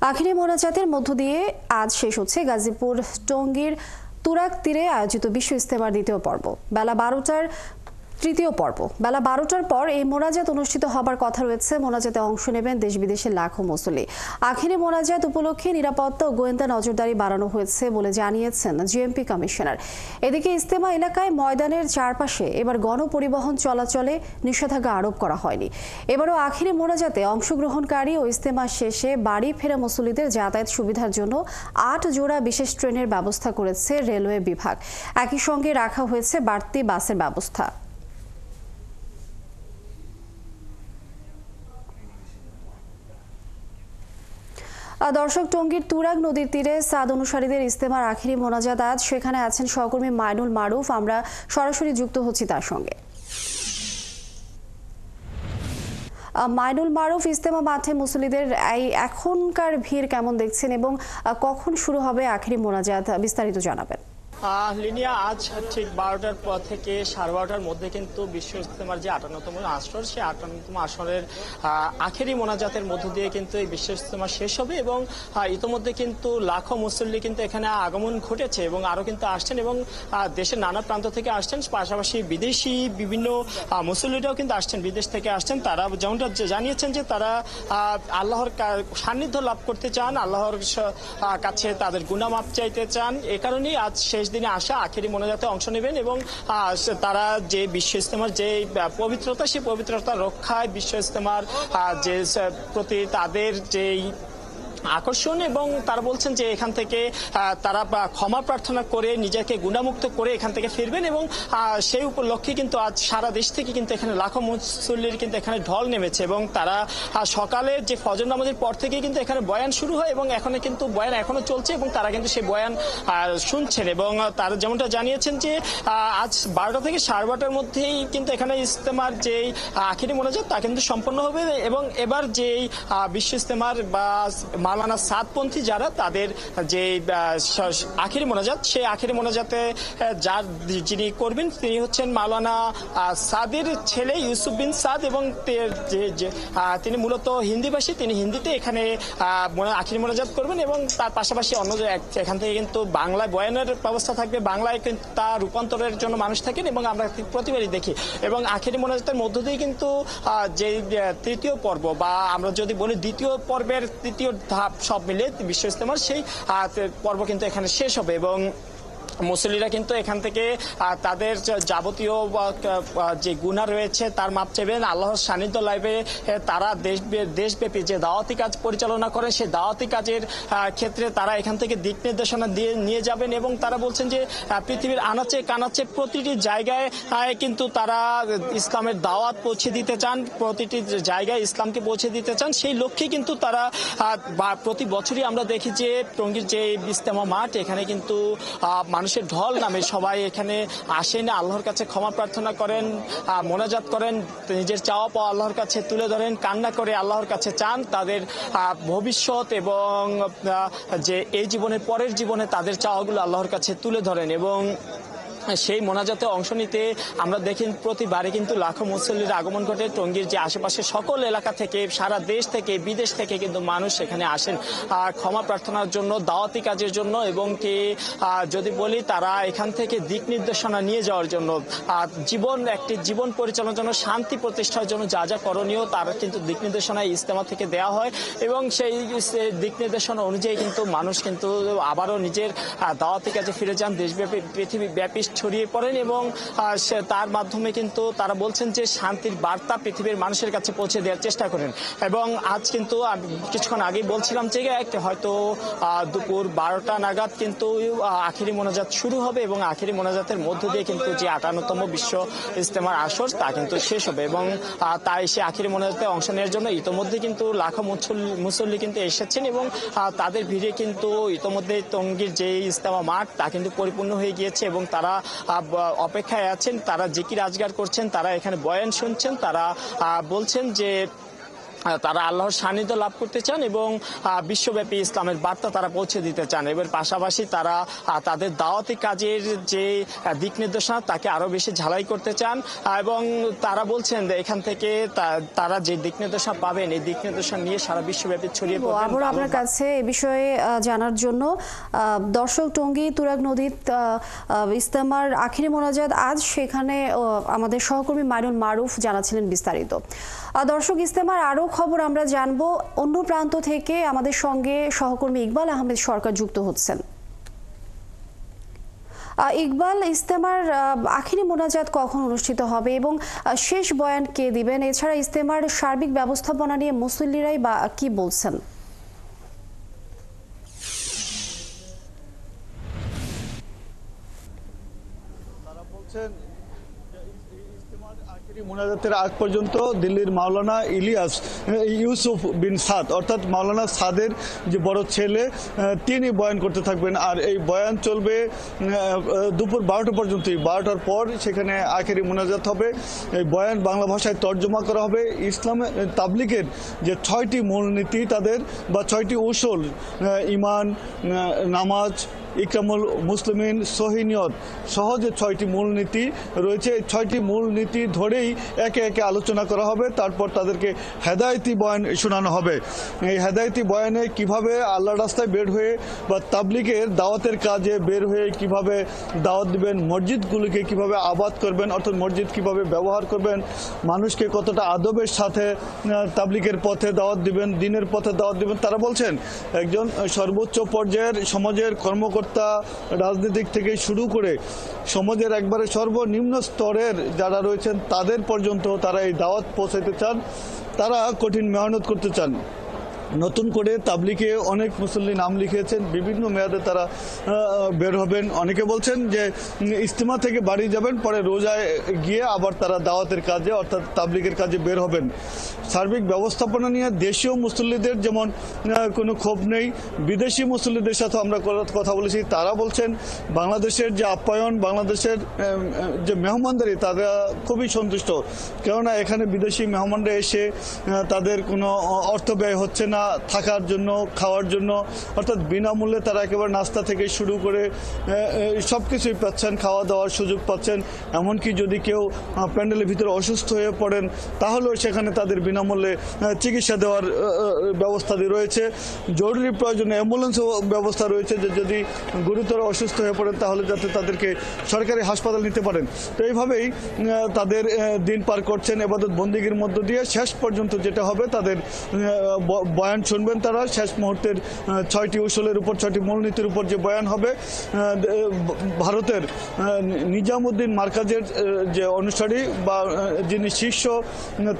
আখেরি মোনাজাতের মধ্য দিয়ে আজ শেষ হচ্ছে গাজীপুর টঙ্গীর তুরাগ তীরে আয়োজিত বিশ্ব ইজতেমার দ্বিতীয় পর্ব। বেলা 12টার তৃতীয় পর্ব। বেলা 12টার পর এই মোনাজাত অনুষ্ঠিত হবার কথা রয়েছে। মোনাজাতে অংশ নেবেন দেশ বিদেশের লাখো মুসল্লি। আখেরি মোনাজাত উপলক্ষে নিরাপত্তা ও গোয়েন্দা নজরদারি বাড়ানো হয়েছে বলে জানিয়েছেন জিএমপি কমিশনার। এদিকে ইজতেমা এলাকায় ময়দানের চারপাশে এবার গণপরিবহন চলাচলে নিষেধাজ্ঞা আরোপ করা হয়নি। এবারও আখেরি মোনাজাতে অংশগ্রহণকারী ও ইজতেমা শেষে বাড়ি ফেরা মুসল্লিদের যাতায়াত সুবিধার জন্য 8 জোড়া বিশেষ ট্রেনের ব্যবস্থা করেছে রেলওয়ে বিভাগ। একই সঙ্গে রাখা হয়েছে বাড়তি বাসের ব্যবস্থা। দর্শক, টঙ্গীর তুরাগ নদীর তীরে সাদ অনুসারীদের ইজতেমার আখেরি মোনাজাত আজ। সেখানে আছেন সহকর্মী মাইনুল মারুফ। আমরা সরাসরি যুক্ত হচ্ছি তার সঙ্গে। মাইনুল মারুফ, ইজতেমা মাঠে মুসল্লিদের এখনকার ভিড় কেমন দেখছেন এবং কখন শুরু হবে আখেরি মোনাজাত, বিস্তারিত জানাবেন। লিনিয়া, আজ ঠিক 12টার পর থেকে 12:30টার মধ্যে কিন্তু বিশ্ব ইজতেমার যে 58তম আসর, সেই 58তম আসরের আখেরি মোনাজাতের মধ্য দিয়ে কিন্তু এই বিশ্ব ইজতেমা শেষ হবে এবং ইতোমধ্যে কিন্তু লাখো মুসল্লি কিন্তু এখানে আগমন ঘটেছে এবং আরও কিন্তু আসছেন এবং দেশের নানা প্রান্ত থেকে আসছেন। পাশাপাশি বিদেশি বিভিন্ন মুসল্লিরাও কিন্তু আসছেন, বিদেশ থেকে আসছেন। তারা যেমনটা জানিয়েছেন যে তারা আল্লাহর সান্নিধ্য লাভ করতে চান, আল্লাহর কাছে তাদের গুনাহ মাফ চাইতে চান। এ কারণেই আজ শেষ দিনে আসা আখেরি মোনাজাতে অংশ নেবেন এবং তারা যে বিশ্ব ইজতেমার যে পবিত্রতা, সেই পবিত্রতা রক্ষায় বিশ্ব ইজতেমার যে প্রতি তাদের যেই আকর্ষণ, এবং তারা বলছেন যে এখান থেকে তারা ক্ষমা প্রার্থনা করে নিজেকে গুণামুক্ত করে এখান থেকে ফিরবেন এবং সেই উপলক্ষে কিন্তু আজ সারা দেশ থেকে কিন্তু এখানে লাখো মুসল্লির কিন্তু এখানে ঢল নেমেছে এবং তারা সকালে যে ফজর নামাজের পর থেকে কিন্তু এখানে বয়ান শুরু হয় এবং এখানে কিন্তু বয়ান এখনো চলছে এবং তারা কিন্তু সেই বয়ান শুনছেন এবং তারা যেমনটা জানিয়েছেন যে আজ 12টা থেকে 12:30টার মধ্যেই কিন্তু এখানে ইজতেমার যে আখেরি মোনাজাত তা কিন্তু সম্পন্ন হবে এবং এবার যেই বিশ্ব ইজতেমার বা মাওলানা সাদপন্থী যারা তাদের যে আখেরি মোনাজাত, সেই আখেরি মোনাজাতে যিনি করবেন তিনি হচ্ছেন মাওলানা সাদের ছেলে ইউসুফ বিন সাদ এবং তিনি মূলত হিন্দিভাষী। তিনি হিন্দিতে এখানে আখেরি মোনাজাত করবেন এবং তার পাশাপাশি অন্য এখান থেকে কিন্তু বাংলায় বয়ানের ব্যবস্থা থাকবে, বাংলায় কিন্তু তা রূপান্তরের জন্য মানুষ থাকেন এবং আমরা প্রতিবারই দেখি এবং আখেরি মোনাজাতের মধ্য দিয়ে কিন্তু যে তৃতীয় পর্ব বা আমরা যদি বলি দ্বিতীয় পর্বের তৃতীয় ধাপ সব মিলে বিশ্ব ইজতেমার সেই পর্ব কিন্তু এখানে শেষ হবে এবং মুসল্লিরা কিন্তু এখান থেকে তাদের যাবতীয় যে গুনাহ রয়েছে তার মাপ চাইবেন, আল্লাহর সান্নিধ্য লাইভে তারা দেশব্যাপী যে দাওয়াতি কাজ পরিচালনা করে সেই দাওয়াতি কাজের ক্ষেত্রে তারা এখান থেকে দিক নির্দেশনা দিয়ে নিয়ে যাবেন এবং তারা বলছেন যে পৃথিবীর আনাচে কানাচে প্রতিটি জায়গায় কিন্তু তারা ইসলামের দাওয়াত পৌঁছে দিতে চান, প্রতিটি জায়গায় ইসলামকে পৌঁছে দিতে চান। সেই লক্ষ্যে কিন্তু তারা প্রতি বছরই আমরা দেখি যে টঙ্গীর যে ইজতেমা মাঠ, এখানে কিন্তু মানুষের ঢল নামে সবাই এখানে আসেন, আল্লাহর কাছে ক্ষমা প্রার্থনা করেন, মোনাজাত করেন, নিজের চাওয়া পাওয়া আল্লাহর কাছে তুলে ধরেন, কান্না করে আল্লাহর কাছে চান তাদের ভবিষ্যৎ এবং যে এই জীবনের পরের জীবনে তাদের চাওয়াগুলো আল্লাহর কাছে তুলে ধরেন এবং সেই মোনাজাতে অংশ নিতে আমরা দেখি প্রতিবারে কিন্তু লাখো মুসল্লির আগমন ঘটে। টঙ্গীর যে আশেপাশে সকল এলাকা থেকে, সারা দেশ থেকে, বিদেশ থেকে কিন্তু মানুষ এখানে আসেন ক্ষমা প্রার্থনার জন্য, দাওয়াতি কাজের জন্য এবং কি যদি বলি তারা এখান থেকে দিক নির্দেশনা নিয়ে যাওয়ার জন্য, একটি জীবন পরিচালনার জন্য, শান্তি প্রতিষ্ঠার জন্য যা যা করণীয় তারা কিন্তু দিক নির্দেশনা ইজতেমা থেকে দেওয়া হয় এবং সেই দিক নির্দেশনা অনুযায়ী কিন্তু মানুষ কিন্তু আবারও নিজের দাওয়াতি কাজে ফিরে যান, দেশব্যাপী পৃথিবীব্যাপী ছড়িয়ে পড়েন এবং তার মাধ্যমে কিন্তু তারা বলছেন যে শান্তির বার্তা পৃথিবীর মানুষের কাছে পৌঁছে দেওয়ার চেষ্টা করেন এবং আজ কিন্তু কিছুক্ষণ আগেই বলছিলাম যে হয়তো দুপুর 12টা নাগাদ কিন্তু আখেরি মোনাজাত শুরু হবে এবং আখেরি মোনাজাতের মধ্য দিয়ে কিন্তু যে 58তম বিশ্ব ইজতেমার আসর তা কিন্তু শেষ হবে এবং তাই সে আখেরি মোনাজাতে অংশ নেওয়ার জন্য ইতোমধ্যে কিন্তু লাখো মুসল্লি কিন্তু এসেছেন এবং তাদের ভিড়ে কিন্তু ইতোমধ্যে টঙ্গীর যে ইজতেমা মাঠ তা কিন্তু পরিপূর্ণ হয়ে গিয়েছে এবং তারা অপেক্ষায় আছেন, তারা জিকির আজগার করছেন, তারা এখানে বয়ান শুনছেন, তারা বলছেন যে তারা আল্লাহর সান্নিধ্য লাভ করতে চান এবং বিশ্বব্যাপী ইসলামের বার্তা তারা পৌঁছে দিতে চান। এবার পাশাপাশি তারা তাদের দাওয়াতি কাজের যে দিক নির্দেশনা তাকে আরো বেশি ঝালাই করতে চান এবং তারা বলছেন যে এখান থেকে তারা যে দিক নির্দেশনা পাবেন এই দিক নির্দেশনা নিয়ে সারা বিশ্বব্যাপী ছড়িয়ে পড়বেন। আবার আপনার কাছে এ বিষয়ে জানার জন্য দর্শক, টঙ্গী তুরাগ নদীর ইজতেমার আখিরি মোনাজাত আজ, সেখানে আমাদের সহকর্মী মাইনুল মারুফ জানাচ্ছিলেন বিস্তারিত। দর্শক, ইজতেমার আরো খবর আমরা জানবো অন্য প্রান্ত থেকে। আমাদের সঙ্গে সহকর্মী ইকবাল আহমেদ সরকার যুক্ত হচ্ছেন। ইকবাল, ইজতেমার আখিরি মোনাজাত কখন অনুষ্ঠিত হবে এবং শেষ বয়ান কে দিবেন? এছাড়া ইজতেমার সার্বিক ব্যবস্থাপনা নিয়ে মুসল্লিরাই বা কি বলছেন? তারা বলছেন মোনাজাতের আগ পর্যন্ত দিল্লির মাওলানা ইলিয়াস ইউসুফ বিন সাদ অর্থাৎ মাওলানা সাদের যে বড় ছেলে তিনি বয়ান করতে থাকবেন। আর এই বয়ান চলবে দুপুর 12টা পর্যন্ত। 12টার পর সেখানে আখেরি মোনাজাত হবে। এই বয়ান বাংলা ভাষায় তর্জমা করা হবে। ইসলাম তাবলিগের যে 6টি মূলনীতি তাদের বা 6টি উসুল, ঈমান, নামাজ, ইকরামুল মুসলিমিন, সহিনিয়ত সহ যে 6টি মূলনীতি রয়েছে, এই 6টি মূলনীতি ধরেই একে একে আলোচনা করা হবে। তারপর তাদেরকে হেদায়েতি বয়ান শোনানো হবে। এই হেদায়েতি বয়ানে কিভাবে আল্লাহর রাস্তায় বের হয়ে বা তাবলিগের দাওয়াতের কাজে বের হয়ে কিভাবে দাওয়াত দিবেন, মসজিদগুলিকে কিভাবে আবাদ করবেন, অর্থাৎ মসজিদ কিভাবে ব্যবহার করবেন, মানুষকে কতটা আদবের সাথে তাবলিগের পথে দাওয়াত দিবেন, দিনের পথে দাওয়াত দিবেন। তারা বলছেন একজন সর্বোচ্চ পর্যায়ের সমাজের কর্মকর্তা, রাজনীতিক থেকে শুরু করে সমাজের একবারে সর্বনিম্ন স্তরের যারা রয়েছেন তাদের পর্যন্ত তারা এই দাওয়াত পৌঁছাতে চান। তারা কঠিন মেহনত করতে চান। নতুন করে তাবলিগে অনেক মুসল্লি নাম লিখিয়েছেন, বিভিন্ন মেয়াদে তারা বের হবেন। অনেকে বলছেন যে ইজতেমা থেকে বাড়ি যাবেন, পরে রোজায় গিয়ে আবার তারা দাওয়াতের কাজে অর্থাৎ তাবলিগের কাজে বের হবেন। সার্বিক ব্যবস্থাপনা নিয়ে দেশীয় মুসল্লিদের যেমন কোনো ক্ষোভ নেই, বিদেশি মুসল্লিদের সাথে আমরা কথা বলেছি। তারা বলছেন বাংলাদেশের যে আপ্যায়ন, বাংলাদেশের যে মেহমানদারি তারা খুবই সন্তুষ্ট। কেননা এখানে বিদেশি মেহমানরা এসে তাদের কোনো অর্থ ব্যয় হচ্ছে না থাকার জন্য, খাওয়ার জন্য, অর্থাৎ বিনামূল্যে তারা একেবারে নাস্তা থেকে শুরু করে সব কিছুই পাচ্ছেন, খাওয়া দাওয়ার সুযোগ পাচ্ছেন। এমনকি যদি কেউ প্যান্ডেলের ভিতরে অসুস্থ হয়ে পড়েন তাহলেও সেখানে তাদের বিনামূল্যে চিকিৎসা দেওয়ার ব্যবস্থা রয়েছে। জরুরি প্রয়োজনে অ্যাম্বুলেন্সও ব্যবস্থা রয়েছে, যে যদি গুরুতর অসুস্থ হয়ে পড়েন তাহলে যাতে তাদেরকে সরকারি হাসপাতাল নিতে পারেন। তো এইভাবেই তাদের দিন পার করছেন ইবাদত বন্দিগির মধ্য দিয়ে। শেষ পর্যন্ত যেটা হবে তাদের বয়ান শুনবেন তারা। শেষ মুহূর্তের 6টি উসুলের উপর, 6টি মূলনীতির উপর যে বয়ান হবে, ভারতের নিজামুদ্দিন মার্কাজের যে অনুসারী বা যিনি শীর্ষ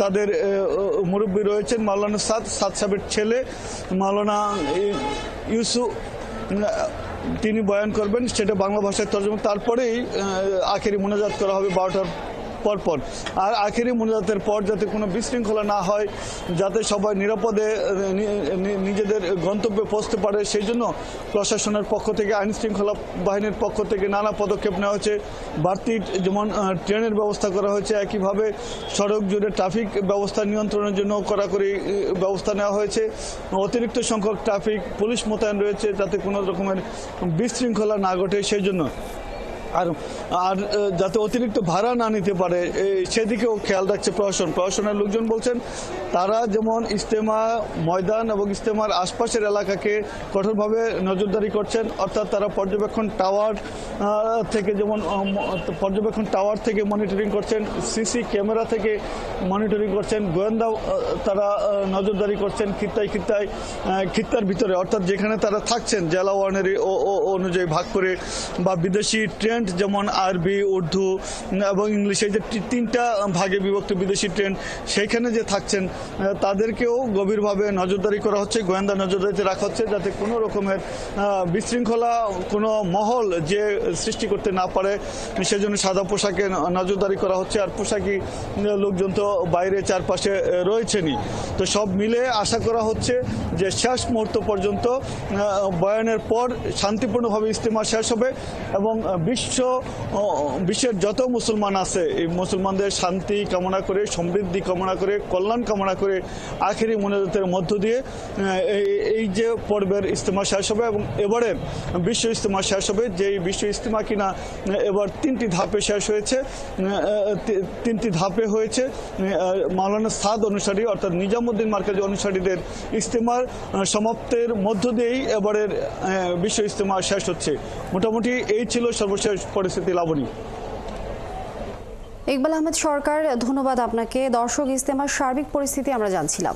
তাদের মুরব্বী রয়েছেন মাওলানা সাদ সাহেবের ছেলে মাওলানা ইউসুফ, তিনি বয়ান করবেন, সেটা বাংলা ভাষায় তর্জমা। তারপরেই আখেরি মোনাজাত করা হবে 12টার পরপর। আর আখেরি মোনাজাতের পর যাতে কোনো বিশৃঙ্খলা না হয়, যাতে সবাই নিরাপদে নিজেদের গন্তব্যে পৌঁছতে পারে, সেই জন্য প্রশাসনের পক্ষ থেকে, আইন শৃঙ্খলা বাহিনীর পক্ষ থেকে নানা পদক্ষেপ নেওয়া হয়েছে। বাড়তি যেমন ট্রেনের ব্যবস্থা করা হয়েছে, একইভাবে সড়ক জুড়ে ট্রাফিক ব্যবস্থা নিয়ন্ত্রণের জন্য কড়াকড়ি ব্যবস্থা নেওয়া হয়েছে। অতিরিক্ত সংখ্যক ট্রাফিক পুলিশ মোতায়েন রয়েছে যাতে কোনো রকমের বিশৃঙ্খলা না ঘটে সেই জন্য। আর যাতে অতিরিক্ত ভাড়া না নিতে পারে সেদিকেও খেয়াল রাখছে প্রশাসনের লোকজন। বলছেন তারা যেমন ইজতেমা ময়দান এবং ইজতেমার আশপাশের এলাকাকে কঠোরভাবে নজরদারি করছেন, অর্থাৎ তারা পর্যবেক্ষণ টাওয়ার থেকে মনিটরিং করছেন, সিসি ক্যামেরা থেকে মনিটরিং করছেন, গোয়েন্দা তারা নজরদারি করছেন খিত্তার ভিতরে, অর্থাৎ যেখানে তারা থাকছেন জেলা ওয়ার্ডের অনুযায়ী ভাগ করে, বা বিদেশি ট্রেন্ড যেমন আরবি, উর্দু এবং ইংলিশ, এই যে 3টা ভাগে বিভক্ত বিদেশি ট্রেন্ড, সেইখানে যে থাকছেন তাদেরকেও গভীরভাবে নজরদারি করা হচ্ছে, গোয়েন্দা নজরদারিতে রাখা হচ্ছে, যাতে কোনো রকমের বিশৃঙ্খলা কোনো মহল যে সৃষ্টি করতে না পারে সেজন্য সাদা পোশাকে নজরদারি করা হচ্ছে। আর পোশাকি লোকজন তো বাইরে চারপাশে রয়েছেনই। তো সব মিলে আশা করা হচ্ছে যে শেষ মুহূর্ত পর্যন্ত বয়ানের পর শান্তিপূর্ণভাবে ইজতেমা শেষ হবে এবং বিশ্ব বিশ্বের যত মুসলমান আছে এই মুসলমানদের শান্তি কামনা করে, সমৃদ্ধি কামনা করে, কল্যাণ কামনা করে আখেরি মোনাজাতের মধ্য দিয়ে এই যে পর্বের ইজতেমা শেষ হবে এবং এবারে বিশ্ব ইজতেমা শেষ হবে। যেই বিশ্ব ইজতেমা কিনা এবার 3টি ধাপে শেষ হয়েছে, 3টি ধাপে হয়েছে। মাওলানা সাদ অনুসারী অর্থাৎ নিজামুদ্দিন মার্কাজি অনুসারীদের ইজতেমার সমাপ্তের মধ্য দিয়েই এবারের বিশ্ব ইজতেমা শেষ হচ্ছে। মোটামুটি এই ছিল সর্বশেষ পরিস্থিতি। লাবণী। ইকবাল আহমেদ সরকার, ধন্যবাদ আপনাকে। দর্শক, ইজতেমার সার্বিক পরিস্থিতি আমরা জানছিলাম।